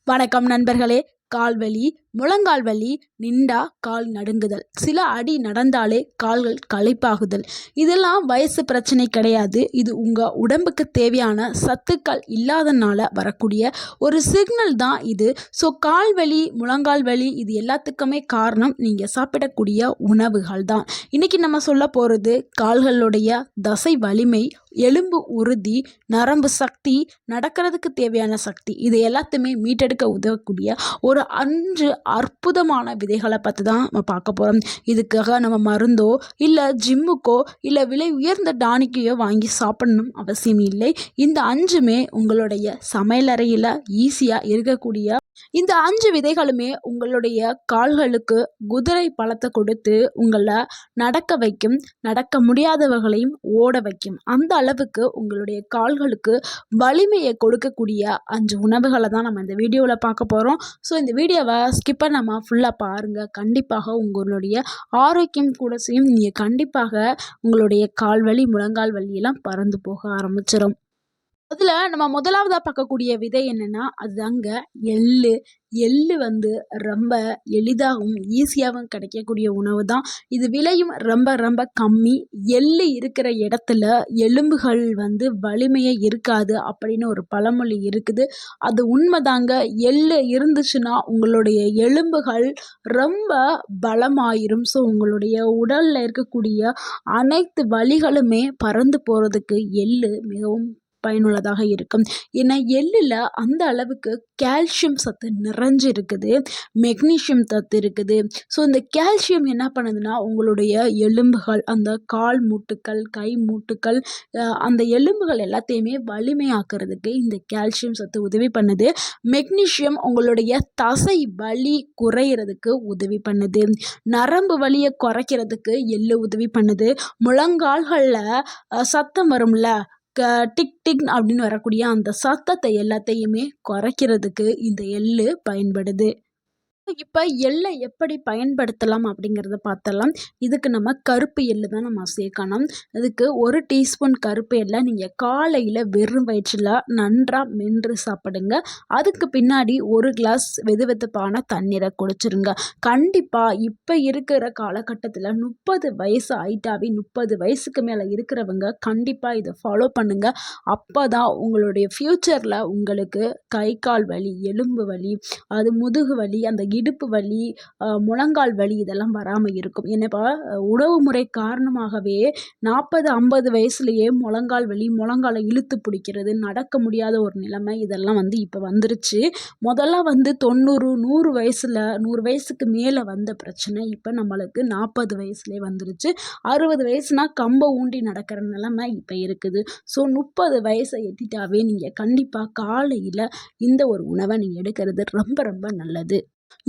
வணக்கம் நண்பர்களே. கால்வலி, முழங்கால் வலி, நின்றா கால் நடுங்குதல், சில அடி நடந்தாலே கால்கள் களைப்பாகுதல், இதெல்லாம் வயசு பிரச்சனை கிடையாது. இது உங்கள் உடம்புக்கு தேவையான சத்துக்கள் இல்லாதனால வரக்கூடிய ஒரு சிக்னல் தான் இது. ஸோ கால்வலி, முழங்கால் வலி இது எல்லாத்துக்குமே காரணம் நீங்கள் சாப்பிடக்கூடிய உணவுகள் தான். இன்றைக்கி நம்ம சொல்ல போகிறது கால்களுடைய தசை வலிமை, எலும்பு உறுதி, நரம்பு சக்தி, நடக்கிறதுக்கு தேவையான சக்தி, இது எல்லாத்தையுமே மீட்டெடுக்க உதவக்கூடிய ஒரு 5 அற்புதமான விதைகளை பற்றி தான் நம்ம பார்க்க போகிறோம். இதுக்காக நம்ம மருந்தோ இல்லை ஜிம்முக்கோ இல்லை விலை உயர்ந்த டானிக்கையோ வாங்கி சாப்பிடணும் அவசியம் இல்லை. இந்த 5மே உங்களுடைய சமையலறையில் ஈஸியாக இருக்கக்கூடிய இந்த 5 விதைகளுமே உங்களுடைய கால்களுக்கு குதிரை பலத்தை கொடுத்து உங்களை நடக்க வைக்கும், நடக்க முடியாதவர்களையும் ஓட வைக்கும். அந்த அளவுக்கு உங்களுடைய கால்களுக்கு வலிமையை கொடுக்கக்கூடிய 5 உணவுகளை தான் நம்ம இந்த வீடியோவில் பார்க்க போகிறோம். ஸோ இந்த வீடியோவை ஸ்கிப் பண்ணாமல் ஃபுல்லாக பாருங்கள். கண்டிப்பாக உங்களுடைய ஆரோக்கியம் கூட செய்யும். நீங்கள் கண்டிப்பாக உங்களுடைய கால்வலி, முழங்கால் வலியெல்லாம் பறந்து போக ஆரம்பிச்சிடும். அதில் நம்ம முதலாவதாக பார்க்கக்கூடிய விதை என்னென்னா அதுதாங்க எள்ளு. எள்ளு ரொம்ப எளிதாகவும் ஈஸியாகவும் கிடைக்கக்கூடிய உணவு தான். இது விலையும் ரொம்ப ரொம்ப கம்மி. எள்ளு இருக்கிற இடத்துல எலும்புகள் வலிமையே இருக்காது அப்படின்னு ஒரு பழமொழி இருக்குது. அது உண்மைதாங்க. எள்ளு இருந்துச்சுன்னா உங்களுடைய எலும்புகள் ரொம்ப பலமாயிரும். ஸோ உங்களுடைய உடலில் இருக்கக்கூடிய அனைத்து வலிகளுமே பறந்து போகிறதுக்கு எள்ளு மிகவும் பயனுள்ளதாக இருக்கும். ஏன்னா எள்ளில் அந்த அளவுக்கு கால்சியம் சத்து நிறைஞ்சு இருக்குது, மெக்னீஷியம் சத்து இருக்குது. ஸோ இந்த கால்சியம் என்ன பண்ணுதுன்னா உங்களுடைய எலும்புகள், அந்த கால் மூட்டுக்கள், கை மூட்டுக்கள், அந்த எலும்புகள் எல்லாத்தையுமே வலிமையாக்குறதுக்கு இந்த கால்சியம் சத்து உதவி பண்ணுது. மெக்னீஷியம் உங்களுடைய தசை வலி குறையிறதுக்கு உதவி பண்ணுது. நரம்பு வலியை குறைக்கிறதுக்கு எள்ளு உதவி பண்ணுது. முழங்கால்களில் சத்தம் வரும்ல, டிக் டிக் அப்படின்னு வரக்கூடிய அந்த சத்தத்தை எல்லாத்தையுமே குறைக்கிறதுக்கு இந்த எள்ளு பயன்படுது. இப்போ எள்ளை எப்படி பயன்படுத்தலாம் அப்படிங்கிறத பார்த்தலாம். இதுக்கு நம்ம கருப்பு எள்ளு தான் நம்ம சேர்க்கணும். அதுக்கு 1 டீஸ்பூன் கருப்பு எள்ளை நீங்கள் காலையில் வெறும் வயிற்றில் நன்றாக மென்று சாப்பிடுங்க. அதுக்கு பின்னாடி 1 கிளாஸ் வெதுவெதுப்பான தண்ணீரை குடிச்சிருங்க. கண்டிப்பாக இப்போ இருக்கிற காலகட்டத்தில் 30 வயசு ஆயிட்டாவே 30 வயசுக்கு மேலே இருக்கிறவங்க கண்டிப்பாக இதை ஃபாலோ பண்ணுங்கள். அப்போ தான் உங்களுடைய ஃப்யூச்சரில் உங்களுக்கு கை கால் வலி, எலும்பு வலி, அது முதுகு வலி, அந்த இடுப்பு வலி, முழங்கால் வலி இதெல்லாம் வராமல் இருக்கும். ஏன்னா உணவு முறை காரணமாகவே 40-50 வயசுலேயே முழங்கால் வலி, முழங்காலை இழுத்து பிடிக்கிறது, நடக்க முடியாத ஒரு நிலைமை இதெல்லாம் இப்போ வந்துருச்சு. முதல்ல 90-100 வயசில் 100 வயசுக்கு மேலே வந்த பிரச்சனை இப்போ நம்மளுக்கு 40 வயசுலேயே வந்துருச்சு. 60 வயசுனா கம்பை ஊண்டி நடக்கிற நிலைமை இப்போ இருக்குது. ஸோ 30 வயசை எட்டிட்டாவே நீங்கள் கண்டிப்பாக காலையில் இந்த ஒரு உணவை நீங்கள் எடுக்கிறது ரொம்ப ரொம்ப நல்லது.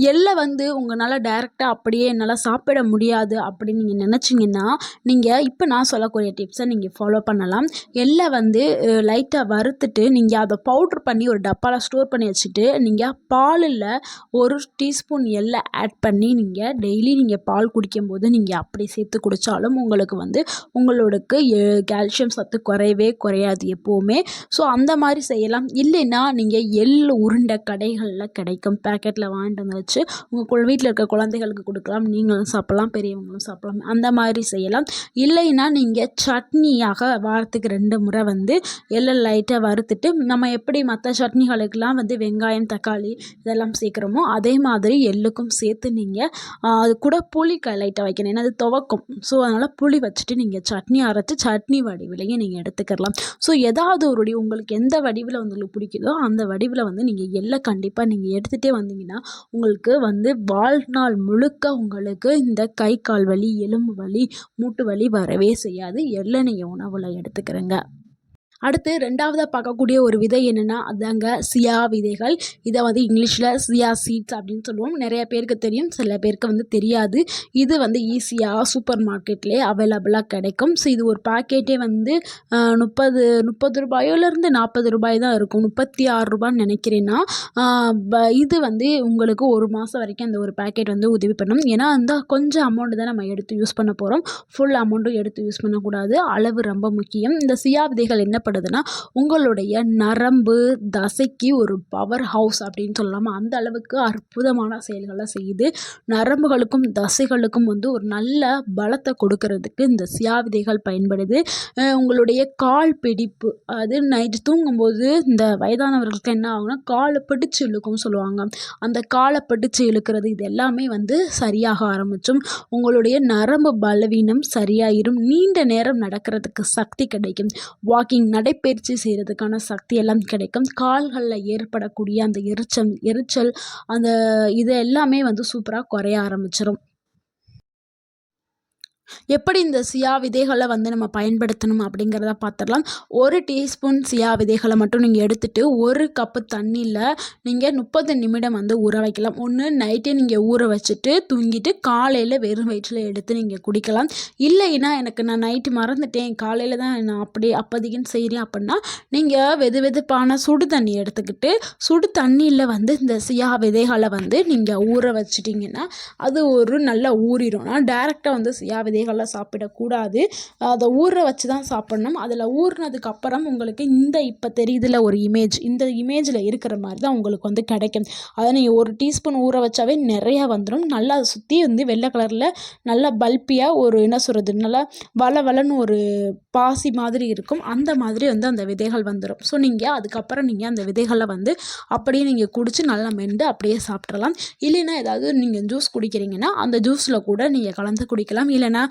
எள்ளை உங்களால் டைரெக்டாக அப்படியே என்னால் சாப்பிட முடியாது அப்படின்னு நீங்கள் நினச்சிங்கன்னா நீங்கள் இப்போ நான் சொல்லக்கூடிய டிப்ஸை நீங்கள் ஃபாலோ பண்ணலாம். எள்ளை லைட்டாக வறுத்துட்டு நீங்கள் அதை பவுட்ரு பண்ணி ஒரு டப்பாவில் ஸ்டோர் பண்ணி வச்சுட்டு நீங்கள் பாலில் 1 டீஸ்பூன் எள்ளை ஆட் பண்ணி நீங்கள் டெய்லி நீங்கள் பால் குடிக்கும்போது நீங்கள் அப்படி சேர்த்து குடித்தாலும் உங்களுக்கு கால்சியம் சத்து குறையவே குறையாது எப்போவுமே. ஸோ அந்த மாதிரி செய்யலாம். இல்லைன்னா நீங்கள் எள் உருண்டை கடைகளில் கிடைக்கும், பேக்கெட்டில் வாங்கிட்டு வச்சு உங்கள் வீட்டில் இருக்க குழந்தைகளுக்கு கொடுக்கலாம். நீங்களும் சாப்பிட்லாம், பெரியவங்களும் சாப்பிட்லாம். அந்த மாதிரி செய்யலாம். இல்லைன்னா நீங்கள் சட்னியாக வாரத்துக்கு 2 முறை எல்லாம் லைட்டாக வறுத்துட்டு நம்ம எப்படி மற்ற சட்னிகளுக்கெல்லாம் வெங்காயம், தக்காளி இதெல்லாம் சேர்க்குறோமோ அதே மாதிரி எள்ளுக்கும் சேர்த்து நீங்கள் அது கூட புளி லைட்டாக வைக்கணும். ஏன்னா அது துவக்கும். ஸோ அதனால் புளி வச்சுட்டு நீங்கள் சட்னி அரைச்சி சட்னி வடிவிலையும் நீங்கள் எடுத்துக்கலாம். ஸோ ஏதாவது ஒரு உங்களுக்கு எந்த வடிவில் உங்களுக்கு பிடிக்குதோ அந்த வடிவில் நீங்கள் எள்ளை கண்டிப்பாக நீங்கள் எடுத்துகிட்டே வந்தீங்கன்னா உங்களுக்கு வாழ்நாள் முழுக்க உங்களுக்கு இந்த கை கால் வலி, எலும்பு வலி, மூட்டு வலி வரவே செய்யாது. எள்ளை நீங்கள் உணவில் எடுத்துக்கிறேங்க. அடுத்து 2வதாக பார்க்கக்கூடிய ஒரு விதை என்னென்னா அதாங்க சியா விதைகள். இதை இங்கிலீஷில் சியா சீட்ஸ் அப்படின்னு சொல்லுவோம். நிறைய பேருக்கு தெரியும், சில பேருக்கு தெரியாது. இது ஈஸியாக சூப்பர் மார்க்கெட்லேயே அவைலபிளாக கிடைக்கும். ஸோ இது ஒரு பாக்கெட்டே 30 ரூபாயிலேருந்து 40 ரூபாய் தான் இருக்கும். 36 ரூபான்னு நினைக்கிறேன்னா. இது உங்களுக்கு 1 மாதம் வரைக்கும் அந்த ஒரு பேக்கெட் உதவி பண்ணும். ஏன்னா கொஞ்சம் அமௌண்ட்டு தான் நம்ம எடுத்து யூஸ் பண்ண போகிறோம். ஃபுல் அமௌண்ட்டும் எடுத்து யூஸ் பண்ணக்கூடாது. அளவு ரொம்ப முக்கியம். இந்த சியா விதைகள் என்ன பயன்படுதுன்னா உங்களுடைய நரம்பு தசைக்கு ஒரு பவர் ஹவுஸ் அப்படின்னு சொல்லலாமா. அந்த அளவுக்கு அற்புதமான செயல்களை செய்யுது. நரம்புகளுக்கும் தசைகளுக்கும் வந்து ஒரு நல்ல பலத்தை கொடுக்கறதுக்கு இந்த சியா விதைகள் பயன்படுது. உங்களுடைய கால் பிடிப்பு, அது நைட்டு தூங்கும்போது இந்த வயதானவர்களுக்கு என்ன ஆகும்னா காலை பிடிச்சு இழுக்கும்னு சொல்லுவாங்க. அந்த காலை பிடிச்சு இழுக்கிறது இது எல்லாமே வந்து சரியாக ஆரம்பிச்சும். உங்களுடைய நரம்பு பலவீனம் சரியாயிரும். நீண்ட நேரம் நடக்கிறதுக்கு சக்தி கிடைக்கும். வாக்கிங் நடைப்பயிற்சி செய்கிறதுக்கான சக்தி எல்லாம் கிடைக்கும். கால்களில் ஏற்படக்கூடிய அந்த எரிச்சல் அந்த இது எல்லாமே வந்து சூப்பராக குறைய ஆரம்பிச்சிடும். எப்படி இந்த சியா விதைகளை வந்து நம்ம பயன்படுத்தணும் அப்படிங்கிறத பார்த்துடலாம். 1 டீஸ்பூன் சியா விதைகளை மட்டும் நீங்கள் எடுத்துகிட்டு 1 கப்பு தண்ணியில் நீங்கள் 30 நிமிடம் வந்து ஊற வைக்கலாம். ஒன்று நைட்டே நீங்கள் ஊற வச்சுட்டு தூங்கிட்டு காலையில் வெறும் வயிற்றில் எடுத்து நீங்கள் குடிக்கலாம். இல்லைன்னா நான் நைட்டு மறந்துட்டேன், காலையில் தான் நான் அப்போதைக்குன்னு செய்கிறேன் அப்படின்னா நீங்கள் வெதுப்பான சுடு தண்ணி எடுத்துக்கிட்டு சுடு தண்ணியில் வந்து இந்த சியா விதைகளை வந்து நீங்கள் ஊற வச்சிட்டிங்கன்னா அது ஒரு நல்லா ஊறிடும். நான் டேரெக்டாக வந்து சியா விதைகளை சாப்பிடக்கூடாது. அதை ஊற வச்சு தான் சாப்பிடணும். அதில் ஊறினதுக்கு அப்புறம் உங்களுக்கு இப்போ தெரியுதுல ஒரு இமேஜ், இந்த இமேஜில் இருக்கிற மாதிரி தான் உங்களுக்கு வந்து கிடைக்கும். அதை நீங்கள் 1 டீஸ்பூன் ஊற வச்சாவே நிறையா வந்துடும். நல்லா சுற்றி வந்து வெள்ளை கலரில் நல்லா பல்பியாக ஒரு என்ன சொல்கிறது, நல்லா வளன்னு ஒரு பாசி மாதிரி இருக்கும். அந்த மாதிரி வந்து அந்த விதைகள் வந்துடும். ஸோ நீங்கள் அதுக்கப்புறம் நீங்கள் அந்த விதைகளை வந்து அப்படியே நீங்கள் குடித்து நல்லா மெண்டு அப்படியே சாப்பிட்றலாம். இல்லைன்னா ஏதாவது நீங்கள் ஜூஸ் குடிக்கிறீங்கன்னா அந்த ஜூஸில் கூட நீங்கள் கலந்து குடிக்கலாம். இல்லைன்னா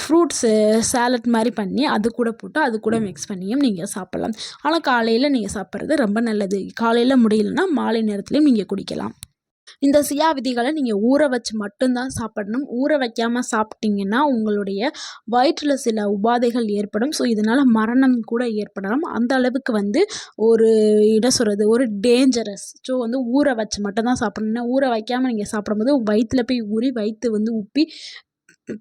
ஃப்ரூட்ஸு சாலட் மாதிரி பண்ணி அது கூட போட்டு அது கூட மிக்ஸ் பண்ணியும் நீங்கள் சாப்பிட்லாம். ஆனால் காலையில் நீங்கள் சாப்பிட்றது ரொம்ப நல்லது. காலையில் முடியலன்னா மாலை நேரத்துலையும் நீங்கள் குடிக்கலாம். இந்த சியா விதைகளை நீங்கள் ஊற வச்சு மட்டும்தான் சாப்பிடணும். ஊற வைக்காமல் சாப்பிட்டீங்கன்னா உங்களுடைய வயிற்றில் சில உபாதைகள் ஏற்படும். ஸோ இதனால் மரணம் கூட ஏற்படலாம். அந்த அளவுக்கு வந்து ஒரு என்ன சொல்கிறது, ஒரு டேஞ்சரஸ். ஸோ வந்து ஊற வச்சு மட்டும்தான் சாப்பிடணும். ஊற வைக்காமல் நீங்கள் சாப்பிடும்போது வயிற்றில் போய் ஊறி வயிற்று வந்து உப்பி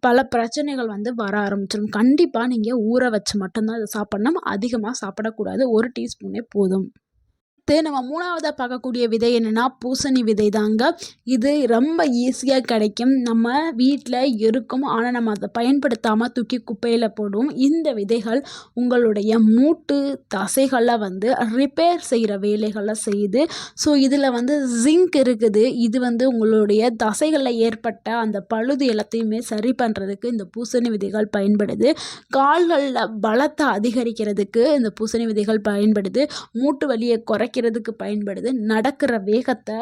பல பிரச்சனைகள் வந்து வர ஆரம்பிச்சிடும். கண்டிப்பாக நீங்கள் ஊற வச்சு மட்டும்தான் இதை சாப்பிடணும். அதிகமாக சாப்பிடக்கூடாது. 1 டீஸ்பூனே போதும். நம்ம 3வதா பார்க்கக்கூடிய விதை என்னென்னா பூசணி விதை தாங்க. இது ரொம்ப ஈஸியாக கிடைக்கும். நம்ம வீட்டில் இருக்கும். ஆனால் நம்ம அதை பயன்படுத்தாமல் தூக்கி குப்பையில் போடுவோம். இந்த விதைகள் உங்களுடைய மூட்டு தசைகளை வந்து ரிப்பேர் செய்கிற வேலைகளை செய்யுது. ஸோ இதில் வந்து ஜிங்க் இருக்குது. இது வந்து உங்களுடைய தசைகளில் ஏற்பட்ட அந்த பழுது எல்லாத்தையுமே சரி பண்ணுறதுக்கு இந்த பூசணி விதைகள் பயன்படுது. கால்களில் பலத்தை அதிகரிக்கிறதுக்கு இந்த பூசணி விதைகள் பயன்படுது. மூட்டு வலியை குறைக்கிறதுக்கு பயன்படுது. நடக்கிற வேகத்தை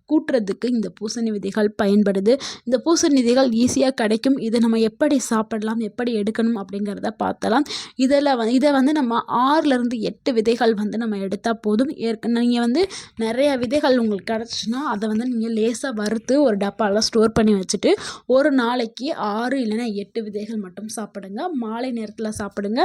கூட்டுறதுக்கு இந்த பூசணி விதைகள் பயன்படுது. இந்த பூசணி விதைகள் ஈஸியாக கிடைக்கும். இதை நம்ம எப்படி சாப்பிடலாம், எப்படி எடுக்கணும் அப்படிங்கிறத பார்த்தலாம். இதை வந்து நம்ம 6லேருந்து 8 விதைகள் வந்து நம்ம எடுத்தால் போதும். நீங்கள் வந்து நிறைய விதைகள் உங்களுக்கு கிடச்சின்னா அதை வந்து நீங்கள் லேசாக வறுத்து ஒரு டப்பாவில் ஸ்டோர் பண்ணி வச்சுட்டு ஒரு நாளைக்கு 6 இல்லைன்னா 8 விதைகள் மட்டும் சாப்பிடுங்க. மாலை நேரத்தில் சாப்பிடுங்க.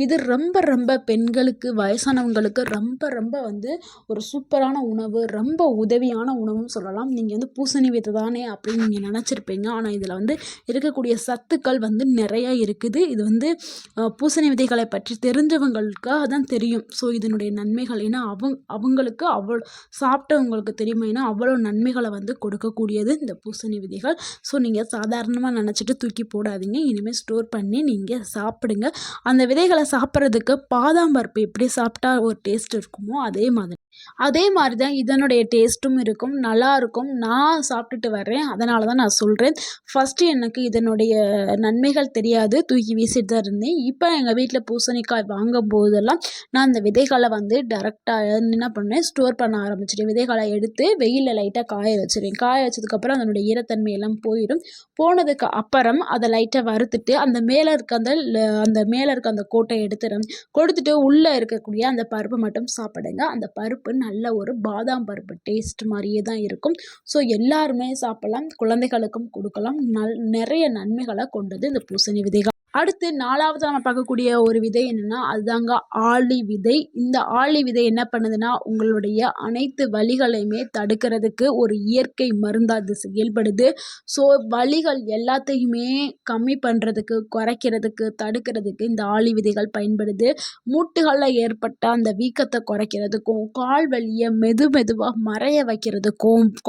இது ரொம்ப பெண்களுக்கு, வயசானவங்களுக்கு ரொம்ப வந்து ஒரு சூப்பரான உணவு, ரொம்ப உதவியான உணவுன்னு சொல்லலாம். நீங்கள் வந்து பூசணி விதை தானே அப்படின்னு நீங்கள் நினச்சிருப்பீங்க. ஆனால் இதில் வந்து இருக்கக்கூடிய சத்துக்கள் வந்து நிறையா இருக்குது. இது வந்து பூசணி விதைகளை பற்றி தெரிஞ்சவங்களுக்காக தான் தெரியும். ஸோ இதனுடைய நன்மைகள் ஏன்னா அவங்களுக்கு சாப்பிட்டவங்களுக்கு தெரியுமா, ஏன்னா அவ்வளோ நன்மைகளை வந்து கொடுக்கக்கூடியது இந்த பூசணி விதைகள். ஸோ நீங்கள் சாதாரணமாக நினச்சிட்டு தூக்கி போடாதீங்க. இனிமேல் ஸ்டோர் பண்ணி நீங்கள் சாப்பிடுங்க. அந்த விதைகளை சாப்பிட்றதுக்கு பாதாம் பருப்பு எப்படி சாப்பிட்டா ஒரு டேஸ்ட் இருக்குமோ அதே மாதிரி தான் இதனுடைய டேஸ்ட்டும் இருக்கும், நல்லாயிருக்கும். நான் சாப்பிட்டுட்டு வரேன், அதனால தான் நான் சொல்கிறேன். ஃபஸ்ட்டு எனக்கு இதனுடைய நன்மைகள் தெரியாது, தூக்கி வீசிட்டு தான் இருந்தேன். இப்போ எங்கள் வீட்டில் பூசணிக்காய் வாங்கும் போதெல்லாம் நான் அந்த விதைகளை வந்து டேரெக்டாக என்ன பண்ணேன், ஸ்டோர் பண்ண ஆரம்பிச்சிட்டேன். விதைகளை எடுத்து வெயிலில் லைட்டாக காய வச்சிடுவேன். காய வச்சதுக்கப்புறம் அதனுடைய ஈரத்தன்மை எல்லாம் போயிடும். போனதுக்கு அப்புறம் அதை லைட்டாக வறுத்துட்டு அந்த மேலே இருக்க அந்த கோட்டை கொடுத்துட்டு உள்ளே இருக்கக்கூடிய அந்த பருப்பு மட்டும் சாப்பிடுங்க. அந்த பருப்பு நல்ல ஒரு பாதாம் பருப்பு டேஸ்ட் மாதிரியே தான் இருக்கும். ஸோ எல்லாருமே சாப்பிடலாம், குழந்தைகளுக்கும் கொடுக்கலாம். நிறைய நன்மைகளை கொண்டது இந்த பூசணி விதைகள். அடுத்து 4வது நம்ம பார்க்கக்கூடிய ஒரு விதை என்னென்னா அதுதாங்க ஆளி விதை. இந்த ஆளி விதை என்ன பண்ணுதுன்னா உங்களுடைய அனைத்து வலிகளையுமே தடுக்கிறதுக்கு ஒரு இயற்கை மருந்தாக அது செயல்படுது. ஸோ வலிகள் எல்லாத்தையுமே கம்மி பண்ணுறதுக்கு, குறைக்கிறதுக்கு, தடுக்கிறதுக்கு இந்த ஆளி விதைகள் பயன்படுது. மூட்டுகளில் ஏற்பட்ட அந்த வீக்கத்தை குறைக்கிறதுக்கும், கால் வலியை மெதுவாக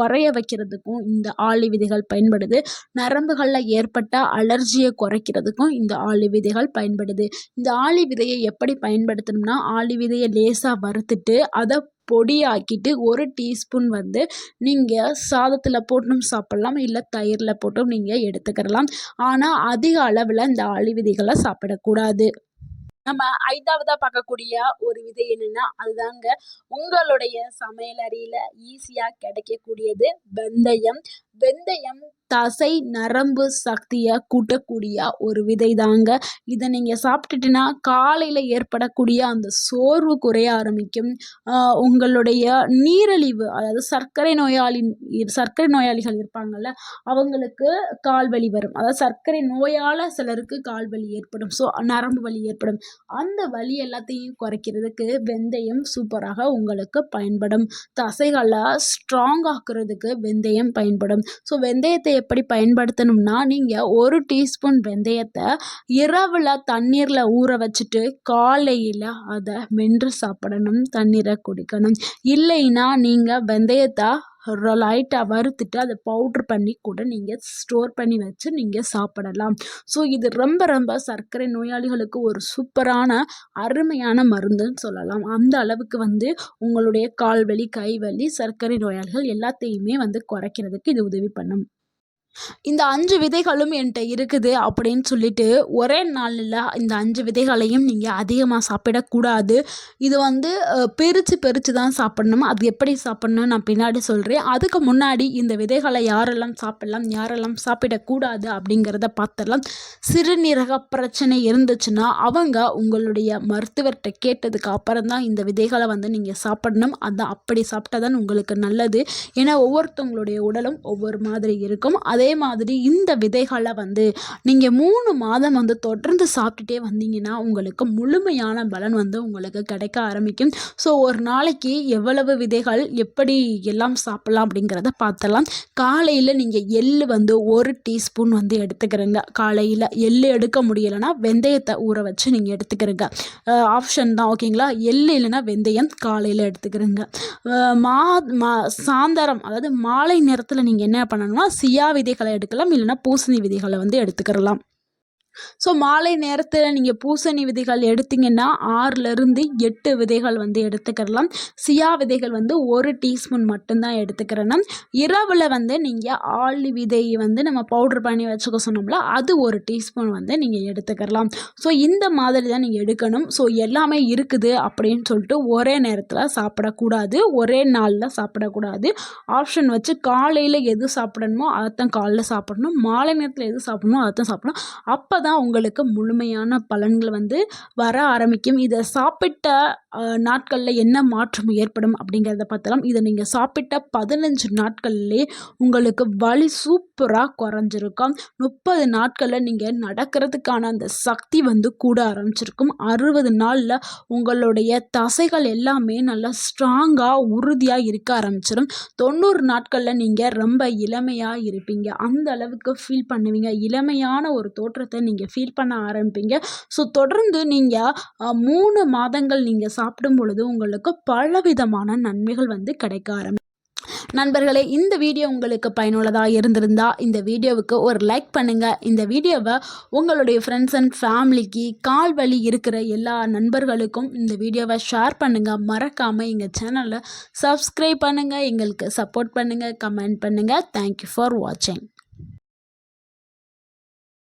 குறைய வைக்கிறதுக்கும் இந்த ஆளி விதைகள் பயன்படுது. நரம்புகளில் ஏற்பட்ட அலர்ஜியை குறைக்கிறதுக்கும் இந்த இந்த ஆளி விதைகள் பயன்படுது. இந்த ஆளி விதையை எப்படி பயன்படுத்தணும்னா, ஆளி விதையை லேசாக வறுத்துட்டு அதை பொடியாக்கிட்டு 1 டீஸ்பூன் வந்து நீங்கள் சாதத்தில் போட்டும் சாப்பிட்லாம், இல்லை தயிரில் போட்டும் நீங்கள் எடுத்துக்கிடலாம். ஆனால் அதிக அளவில் இந்த ஆளி விதைகளை சாப்பிடக்கூடாது. நம்ம 5வதா பார்க்கக்கூடிய ஒரு விதை என்னன்னா, அதுதாங்க உங்களுடைய சமையலறையில ஈஸியா கிடைக்கக்கூடியது வெந்தயம். வெந்தயம் தசை நரம்பு சக்தியை கூட்டக்கூடிய ஒரு விதை தாங்க. இதை நீங்கள் சாப்பிட்டுட்டுனா காலையில் ஏற்படக்கூடிய அந்த சோர்வு குறைய ஆரம்பிக்கும். உங்களுடைய நீரிழிவு, அதாவது சர்க்கரை நோயாளிகள் இருப்பாங்கள்ல, அவங்களுக்கு கால்வலி வரும். அதாவது சர்க்கரை நோயால் சிலருக்கு கால்வலி ஏற்படும், ஸோ நரம்பு வலி ஏற்படும். அந்த வலி எல்லாத்தையும் குறைக்கிறதுக்கு வெந்தயம் சூப்பராக உங்களுக்கு பயன்படும். தசைகளை ஸ்ட்ராங் ஆக்குறதுக்கு வெந்தயம் பயன்படும். ஸோ வெந்தயத்தை எப்படி பயன்படுத்தணும்னா, நீங்கள் 1 டீஸ்பூன் வெந்தயத்தை இரவில் தண்ணீரில் ஊற வச்சுட்டு காலையில் அதை மென்று சாப்பிடணும், தண்ணீரை குடிக்கணும். இல்லைன்னா நீங்கள் வெந்தயத்தை லைட்டாக வறுத்துட்டு அதை பவுட்ரு பண்ணி கூட நீங்கள் ஸ்டோர் பண்ணி வச்சு நீங்கள் சாப்பிடலாம். ஸோ இது ரொம்ப ரொம்ப சர்க்கரை நோயாளிகளுக்கு ஒரு சூப்பரான அருமையான மருந்துன்னு சொல்லலாம். அந்த அளவுக்கு வந்து உங்களுடைய கால்வலி, கைவலி, சர்க்கரை நோயாளிகள் எல்லாத்தையுமே வந்து குறைக்கிறதுக்கு இது உதவி பண்ணும். இந்த 5 விதைகளும் என்கிட்ட இருக்குது அப்படின்னு சொல்லிட்டு ஒரே நாளில் இந்த 5 விதைகளையும் நீங்கள் அதிகமாக சாப்பிடக்கூடாது. இது வந்து பிரித்து தான் சாப்பிடணும். அது எப்படி சாப்பிட்ணும் நான் பின்னாடி சொல்கிறேன். அதுக்கு முன்னாடி இந்த விதைகளை யாரெல்லாம் சாப்பிடலாம், யாரெல்லாம் சாப்பிடக்கூடாது அப்படிங்கிறத பார்த்துடலாம். சிறுநீரக பிரச்சனை இருந்துச்சுன்னா அவங்க உங்களுடைய மருத்துவர்கிட்ட கேட்டதுக்கு அப்புறம் தான் இந்த விதைகளை வந்து நீங்கள் சாப்பிடணும். அதான் அப்படி சாப்பிட்டா தான் உங்களுக்கு நல்லது. ஏன்னா ஒவ்வொருத்தவங்களுடைய உடலும் ஒவ்வொரு மாதிரி இருக்கும். அதே மாதிரி இந்த விதைகளை வந்து நீங்கள் 3 மாதம் வந்து தொடர்ந்து சாப்பிட்டுட்டே வந்தீங்கன்னா உங்களுக்கு முழுமையான பலன் வந்து உங்களுக்கு கிடைக்க ஆரம்பிக்கும். ஸோ ஒரு நாளைக்கு எவ்வளவு விதைகள் எப்படி எல்லாம் சாப்பிட்லாம் அப்படிங்கிறத பார்த்தலாம். காலையில் நீங்கள் எள்ளு வந்து 1 டீஸ்பூன் வந்து எடுத்துக்கிறங்க. காலையில் எள்ளு எடுக்க முடியலைன்னா வெந்தயத்தை ஊற வச்சு நீங்கள் எடுத்துக்கிறங்க. ஆப்ஷன் தான், ஓகேங்களா. எள்ளு இல்லைன்னா வெந்தயம் காலையில் எடுத்துக்கிறங்க. சாயந்தரம், அதாவது மாலை நேரத்தில் நீங்கள் என்ன பண்ணணும்னா சியா விதைகளை எடுக்கலாம், இல்லைன்னா பூசணி விதைகளை வந்து எடுத்துக்கிறலாம். ஸோ மாலை நேரத்தில் நீங்கள் பூசணி விதைகள் எடுத்திங்கன்னா 6லேருந்து 8 விதைகள் வந்து எடுத்துக்கிறலாம். சியா விதைகள் வந்து 1 டீஸ்பூன் மட்டும்தான் எடுத்துக்கிறேன்னா, இரவில் வந்து நீங்கள் ஆளி விதையை வந்து நம்ம பவுட்ரு பண்ணி வச்சுக்க சொன்னோம்ல, அது 1 டீஸ்பூன் வந்து நீங்கள் எடுத்துக்கிறலாம். ஸோ இந்த மாதிரி தான் நீங்கள் எடுக்கணும். ஸோ எல்லாமே இருக்குது அப்படின்னு சொல்லிட்டு ஒரே நேரத்தில் சாப்பிடக்கூடாது, ஒரே நாளில் சாப்பிடக்கூடாது. ஆப்ஷன் வச்சு காலையில் எது சாப்பிடணுமோ அதைத்தான் காலையில் சாப்பிடணும், மாலை நேரத்தில் எது சாப்பிடணுமோ அதைத்தான் சாப்பிடணும். அப்போ தான் உங்களுக்கு முழுமையான பலன்கள் வந்து வர ஆரம்பிக்கும். இதை சாப்பிட்ட நாட்களில் என்ன மாற்றம் ஏற்படும் அப்படிங்கிறத பார்த்தலாம். இதை நீங்கள் சாப்பிட்ட 15 நாட்கள்லேயே உங்களுக்கு வலி சூப்பராக குறைஞ்சிருக்கும். 30 நாட்களில் நீங்கள் நடக்கிறதுக்கான அந்த சக்தி வந்து கூட ஆரம்பிச்சிருக்கும். 60 நாளில் உங்களுடைய தசைகள் எல்லாமே நல்லா ஸ்ட்ராங்காக உறுதியாக இருக்க ஆரம்பிச்சிடும். 90 நாட்களில் நீங்கள் ரொம்ப இளமையாக இருப்பீங்க. அந்த அளவுக்கு ஃபீல் பண்ணுவீங்க. இளமையான ஒரு தோற்றத்தை நீங்கள் ஃபீல் பண்ண ஆரம்பிப்பீங்க. ஸோ தொடர்ந்து நீங்கள் 3 மாதங்கள் நீங்கள் சாப்பிடும் பொழுது உங்களுக்கு பலவிதமான நன்மைகள் வந்து கிடைக்க ஆரம்பிக்கும். நண்பர்களே, இந்த வீடியோ உங்களுக்கு பயனுள்ளதாக இருந்திருந்தால் இந்த வீடியோவுக்கு ஒரு லைக் பண்ணுங்கள். இந்த வீடியோவை உங்களுடைய ஃப்ரெண்ட்ஸ் அண்ட் ஃபேமிலிக்கு, கால் வலி இருக்கிற எல்லா நண்பர்களுக்கும் இந்த வீடியோவை ஷேர் பண்ணுங்கள். மறக்காமல் எங்கள் சேனலை சப்ஸ்கிரைப் பண்ணுங்கள், எங்களுக்கு சப்போர்ட் பண்ணுங்கள், கமெண்ட் பண்ணுங்கள். தேங்க்யூ ஃபார் வாட்சிங்.